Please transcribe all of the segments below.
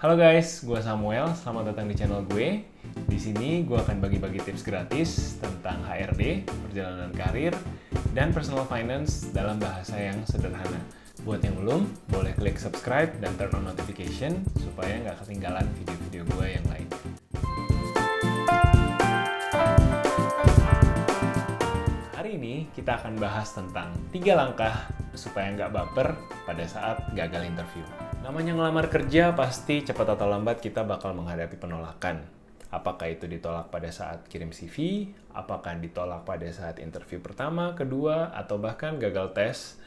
Halo guys, gue Samuel. Selamat datang di channel gue. Di sini gue akan bagi-bagi tips gratis tentang HRD, perjalanan karir, dan personal finance dalam bahasa yang sederhana. Buat yang belum, boleh klik subscribe dan turn on notification supaya nggak ketinggalan video-video gue yang lain. Hari ini kita akan bahas tentang 3 langkah supaya nggak baper pada saat gagal interview. Namanya ngelamar kerja, pasti cepat atau lambat kita bakal menghadapi penolakan. Apakah itu ditolak pada saat kirim CV, apakah ditolak pada saat interview pertama, kedua, atau bahkan gagal tes,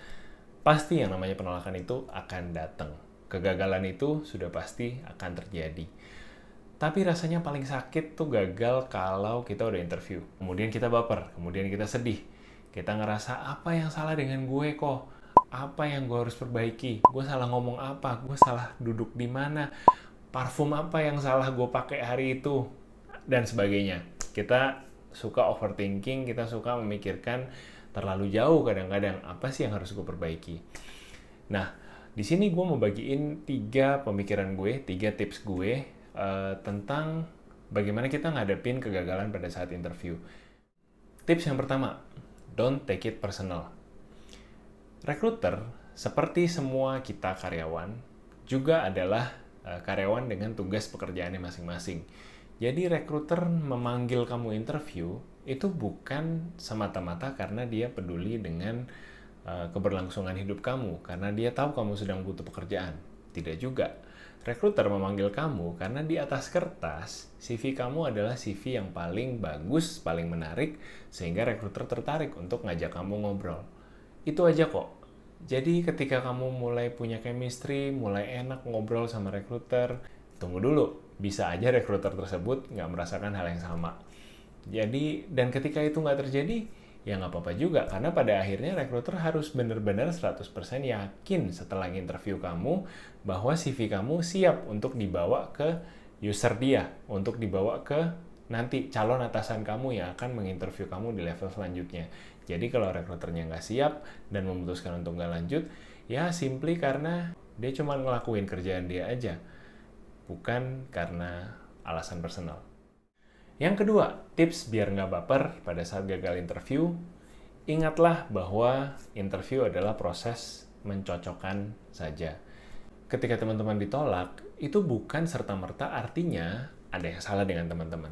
pasti yang namanya penolakan itu akan datang. Kegagalan itu sudah pasti akan terjadi. Tapi rasanya paling sakit tuh gagal kalau kita udah interview. Kemudian kita baper, kemudian kita sedih. Kita ngerasa, apa yang salah dengan gue kok? Apa yang gue harus perbaiki? Gue salah ngomong apa? Gue salah duduk di mana? Parfum apa yang salah gue pakai hari itu? Dan sebagainya. Kita suka overthinking, kita suka memikirkan terlalu jauh kadang-kadang. Apa sih yang harus gue perbaiki? Nah, di sini gue mau bagiin 3 pemikiran gue, 3 tips gue tentang bagaimana kita ngadepin kegagalan pada saat interview. Tips yang pertama, don't take it personal. Rekruter, seperti semua kita karyawan, juga adalah karyawan dengan tugas pekerjaannya masing-masing. Jadi rekruter memanggil kamu interview, itu bukan semata-mata karena dia peduli dengan keberlangsungan hidup kamu, karena dia tahu kamu sedang butuh pekerjaan. Tidak juga. Rekruter memanggil kamu karena di atas kertas, CV kamu adalah CV yang paling bagus, paling menarik, sehingga rekruter tertarik untuk ngajak kamu ngobrol. Itu aja kok. Jadi ketika kamu mulai punya chemistry, mulai enak ngobrol sama rekruter, tunggu dulu. Bisa aja rekruter tersebut nggak merasakan hal yang sama. Jadi, dan ketika itu nggak terjadi, ya nggak apa-apa juga. Karena pada akhirnya rekruter harus benar-benar 100% yakin setelah interview kamu bahwa CV kamu siap untuk dibawa ke user dia, untuk dibawa ke nanti calon atasan kamu yang akan menginterview kamu di level selanjutnya. Jadi kalau rekruternya nggak siap dan memutuskan untuk nggak lanjut, ya simply karena dia cuma ngelakuin kerjaan dia aja, bukan karena alasan personal. Yang kedua, tips biar nggak baper pada saat gagal interview, ingatlah bahwa interview adalah proses mencocokkan saja. Ketika teman-teman ditolak, itu bukan serta-merta artinya ada yang salah dengan teman-teman.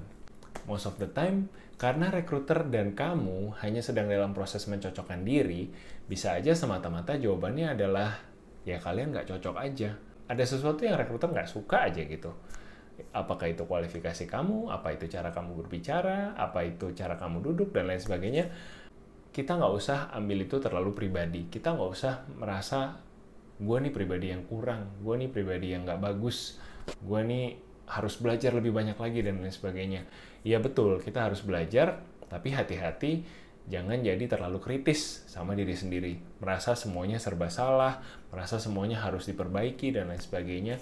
Most of the time, karena rekruter dan kamu hanya sedang dalam proses mencocokkan diri, bisa aja semata-mata jawabannya adalah, ya kalian nggak cocok aja. Ada sesuatu yang rekruter nggak suka aja gitu. Apakah itu kualifikasi kamu, apa itu cara kamu berbicara, apa itu cara kamu duduk, dan lain sebagainya. Kita nggak usah ambil itu terlalu pribadi. Kita nggak usah merasa, gue nih pribadi yang kurang, gue nih pribadi yang nggak bagus, gue nih harus belajar lebih banyak lagi, dan lain sebagainya. Ya betul, kita harus belajar, tapi hati-hati, jangan jadi terlalu kritis sama diri sendiri. Merasa semuanya serba salah, merasa semuanya harus diperbaiki, dan lain sebagainya.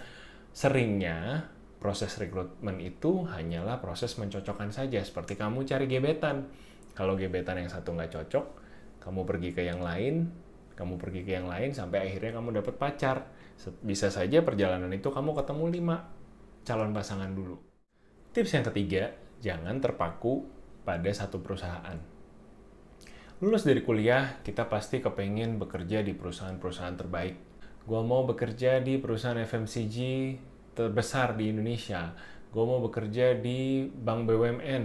Seringnya, proses rekrutmen itu hanyalah proses mencocokkan saja, seperti kamu cari gebetan. Kalau gebetan yang satu nggak cocok, kamu pergi ke yang lain, sampai akhirnya kamu dapat pacar. Bisa saja perjalanan itu kamu ketemu 5 calon pasangan dulu. Tips yang ketiga, jangan terpaku pada satu perusahaan. Lulus dari kuliah, kita pasti kepengen bekerja di perusahaan-perusahaan terbaik. Gua mau bekerja di perusahaan FMCG terbesar di Indonesia. Gue mau bekerja di bank BUMN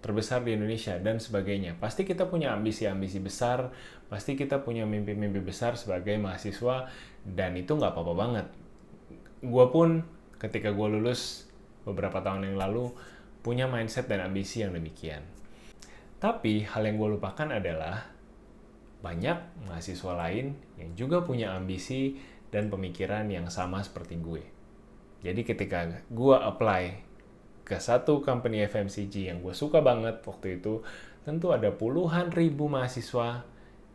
terbesar di Indonesia, dan sebagainya. Pasti kita punya ambisi-ambisi besar, pasti kita punya mimpi-mimpi besar sebagai mahasiswa, dan itu nggak apa-apa banget. Gue pun ketika gue lulus beberapa tahun yang lalu, punya mindset dan ambisi yang demikian. Tapi hal yang gue lupakan adalah banyak mahasiswa lain yang juga punya ambisi dan pemikiran yang sama seperti gue. Jadi ketika gue apply ke satu company FMCG yang gue suka banget waktu itu, tentu ada puluhan ribu mahasiswa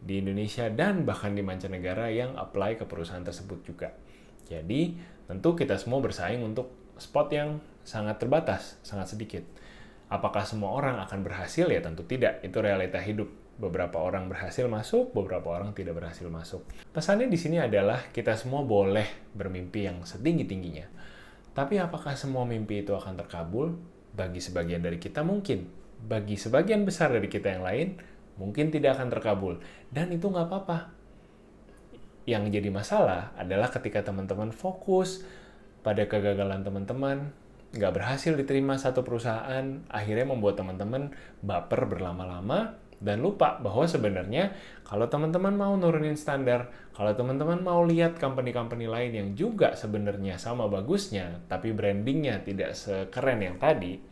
di Indonesia dan bahkan di mancanegara yang apply ke perusahaan tersebut juga. Jadi tentu kita semua bersaing untuk spot yang sangat terbatas, sangat sedikit. Apakah semua orang akan berhasil? Ya tentu tidak, itu realita hidup. Beberapa orang berhasil masuk, beberapa orang tidak berhasil masuk. Pesannya di sini adalah kita semua boleh bermimpi yang setinggi-tingginya. Tapi apakah semua mimpi itu akan terkabul? Bagi sebagian dari kita mungkin. Bagi sebagian besar dari kita yang lain, mungkin tidak akan terkabul. Dan itu nggak apa-apa. Yang jadi masalah adalah ketika teman-teman fokus pada kegagalan teman-teman, nggak berhasil diterima satu perusahaan, akhirnya membuat teman-teman baper berlama-lama, dan lupa bahwa sebenarnya kalau teman-teman mau nurunin standar, kalau teman-teman mau lihat company-company lain yang juga sebenarnya sama bagusnya, tapi brandingnya tidak sekeren yang tadi,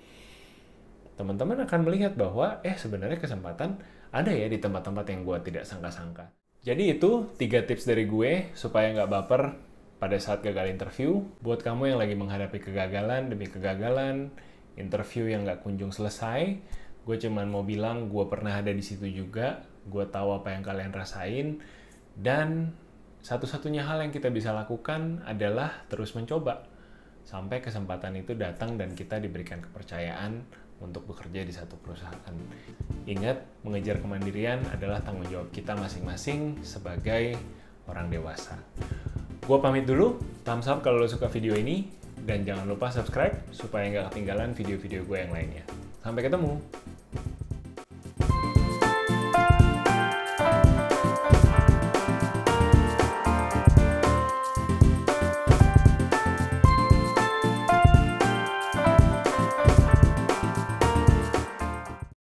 teman-teman akan melihat bahwa sebenarnya kesempatan ada ya di tempat-tempat yang gue tidak sangka-sangka. Jadi itu 3 tips dari gue supaya nggak baper pada saat gagal interview. Buat kamu yang lagi menghadapi kegagalan demi kegagalan, interview yang nggak kunjung selesai, gue cuman mau bilang gue pernah ada di situ juga, gue tahu apa yang kalian rasain, dan satu-satunya hal yang kita bisa lakukan adalah terus mencoba sampai kesempatan itu datang dan kita diberikan kepercayaan untuk bekerja di satu perusahaan. Ingat, mengejar kemandirian adalah tanggung jawab kita masing-masing sebagai orang dewasa. Gue pamit dulu, thumbs up kalau lo suka video ini, dan jangan lupa subscribe supaya nggak ketinggalan video-video gue yang lainnya. Sampai ketemu!